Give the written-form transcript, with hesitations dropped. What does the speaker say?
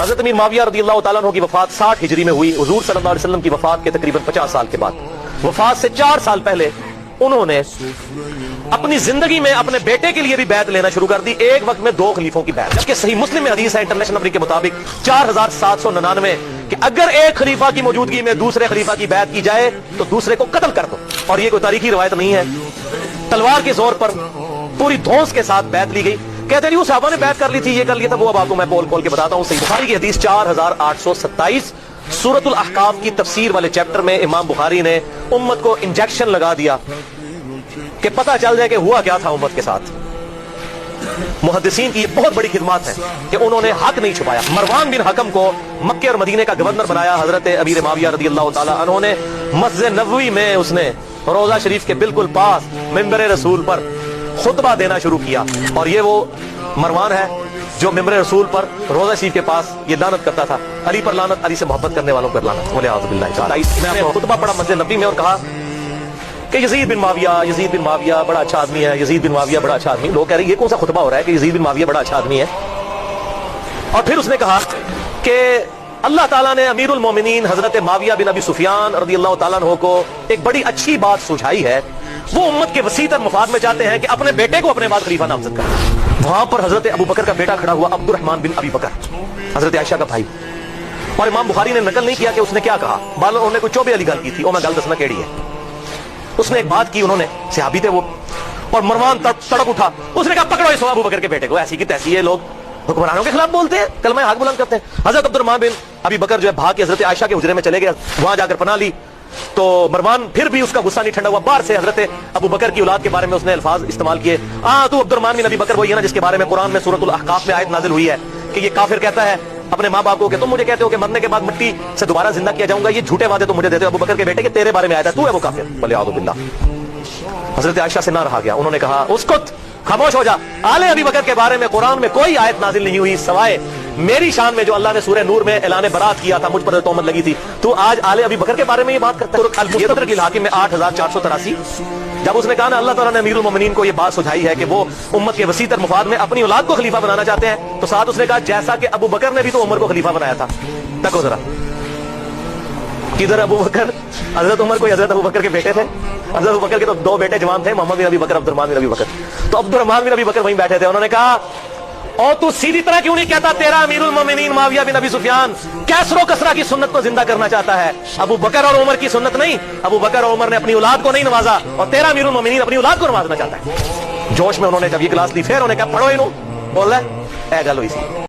حضرت امیر معاویہ رضی اللہ تعالیٰ عنہ کی وفات 60 ہجری میں ہوئی. حضور صلی اللہ علیہ وسلم کی وفات کے تقریباً 50 سال کے بعد. وفات سے 4 سال پہلے انہوں نے اپنی زندگی میں اپنے بیٹے کے لیے بھی بیعت لینا شروع کر دی. ایک وقت میں 2 خلیفوں کی بیعت, جبکہ صحیح مسلم میں حدیث ہے انٹرنیشنل نمبر کے مطابق 4799 کہ اگر ایک خلیفہ کی موجودگی میں دوسرے خلیفہ کی بیعت کی جائے تو دوسرے کو قتل کر دو. اور یہ کوئی تاریخی روایت نہیں ہے, تلوار کے زور پر پوری دھونس کے ساتھ بیعت لی گئی. کہتے ہیں وہ صحابہ نے بیعت کر لی تھی, یہ کر لیا تھا, وہ اب آپ کو میں کھول کے بتاتا ہوں. صحیح بخاری کی حدیث 4827 سورۃ الاحقاف کی تفسیر والے چیپٹر میں امام بخاری نے امت کو انجیکشن لگا دیا کہ پتہ چل جائے کہ ہوا کیا تھا امت کے ساتھ. محدثین کی یہ بہت بڑی خدمات ہے کہ انہوں نے حق نہیں چھپایا. مروان بن حکم کو مکے اور مدینے کا گورنر بنایا حضرت امیر معاویہ رضی اللہ تعالیٰ عنہ نے. مسجد نبوی میں اس نے روضہ شریف کے بالکل پاس منبر رسول پر خطبہ دینا شروع کیا, اور یہ وہ مروان ہے جو ممبر رسول پر روضہ شریف کے پاس یہ لعنت کرتا تھا, علی پر لعنت, علی سے محبت کرنے والوں پر لعنت. ولیعوذ باللہ تعالی. میں نے خطبہ پڑھا مسجد نبوی میں اور کہا کہ یزید بن معاویہ بڑا اچھا آدمی ہے, یزید بن معاویہ بڑا اچھا آدمی. لوگ کہہ رہے ہیں یہ کون سا خطبہ ہو رہا ہے کہ یزید بن معاویہ بڑا اچھا آدمی ہے. اور پھر اس نے کہا کہ اللہ تعالیٰ نے امیر المومنین حضرت معاویہ بن ابی سفیان رضی اللہ تعالیٰ عنہ کو ایک بڑی اچھی بات سجھائی ہے. وہ امت کے وسیع تر مفاد میں چاہتے ہیں کہ اپنے بیٹے کو اپنے بعد خلیفہ نامزد کریں. وہاں پر حضرت ابو بکر کا بیٹا کھڑا ہوا, عبد الرحمن بن ابی بکر, حضرت عائشہ کا بھائی. اور امام بخاری نے نقل نہیں کیا کہ اس نے کیا کہا, انہوں نے کوئی چوبے والی گل کی تھی, اور میں گل دسنا کیڑی ہے. اس نے ایک بات کی, انہوں نے صحابی تھے وہ, اور مروان تڑپ اٹھا. اس نے کہا پکڑو اس ابو بکر کے بیٹے کو. ایسی کی تیسی یہ لوگ حکمرانوں کے خلاف بولتے ہیں, کلمہ حق بلند کرتے ہیں. حضرت عبد الرحمن بن ابی بکر جو ہے بھاگ کے حضرت عائشہ کے حجرے میں چلے گئے, وہاں جا کر پناہ لی. تو مروان پھر بھی اس کا غصہ نہیں ٹھنڈا ہوا, باہر سے حضرت ابو بکر کی اولاد کے بارے میں اس نے الفاظ استعمال کیے. تو عبد الرحمن بن ابی بکر وہی ہے نا جس کے بارے میں قرآن میں سورۃ الاحقاف میں آیت نازل ہوئی ہے کہ یہ کافر کہتا ہے اپنے ماں باپ کو کہ تم مجھے کہتے ہو کہ مرنے کے بعد مٹی سے دوبارہ زندہ کیا جاؤں گا, یہ جھوٹے وعدے تم مجھے دیتے ہو ابو بکر کے بیٹے کہ تیرے بارے میں آیا تھا, تو ہے وہ کافر. ولیعوذ باللہ. حضرت عائشہ سے نہ رہا گیا, انہوں نے کہا اسکت, خاموش ہو جا. آل ابی بکر کے بارے میں قرآن میں کوئی آیت نازل نہیں ہوئی سوائے میری شان میں جو اللہ نے سورہ نور میں اعلان برات کیا تھا, مجھ پر تہمت لگی تھی. تو آج آل ابی بکر کے بارے میں یہ بات کرتا ہے. المستدرک کی الحاکم میں 8483 جب اس نے کہا نا اللہ تعالیٰ نے امیر المومنین کو یہ بات سجھائی ہے کہ وہ امت کے وسیع تر مفاد میں اپنی اولاد کو خلیفہ بنانا چاہتے ہیں, تو ساتھ اس نے کہا جیسا کہ ابو بکر نے بھی تو عمر کو خلیفہ بنایا تھا. تکو ذرا, کدھر ابو بکر, حضرت عمر کوئی حضرت ابو بکر کے بیٹے تھے. حضرت ابو بکر کے تو 2 بیٹے جوان تھے, محمد بن ابی بکر, عبد الرحمن بن ابی بکر. تو عبد الرحمن بن ابی بکر وہیں بیٹھے تھے. انہوں نے کہا اور تو سیدھی طرح کیوں نہیں کہتا تیرا امیر المومنین معاویہ بن ابی سفیان کیسر و کسرا کی سنت کو زندہ کرنا چاہتا ہے, ابو بکر اور عمر کی سنت نہیں. ابو بکر اور عمر نے اپنی اولاد کو نہیں نوازا, اور تیرا امیر المومنین اپنی اولاد کو نوازنا چاہتا ہے. جوش میں انہوں نے جب یہ کلاس لی, پھر انہوں نے کہا پڑھو انہوں, بول رہا ہے اے گل ہوئی سی.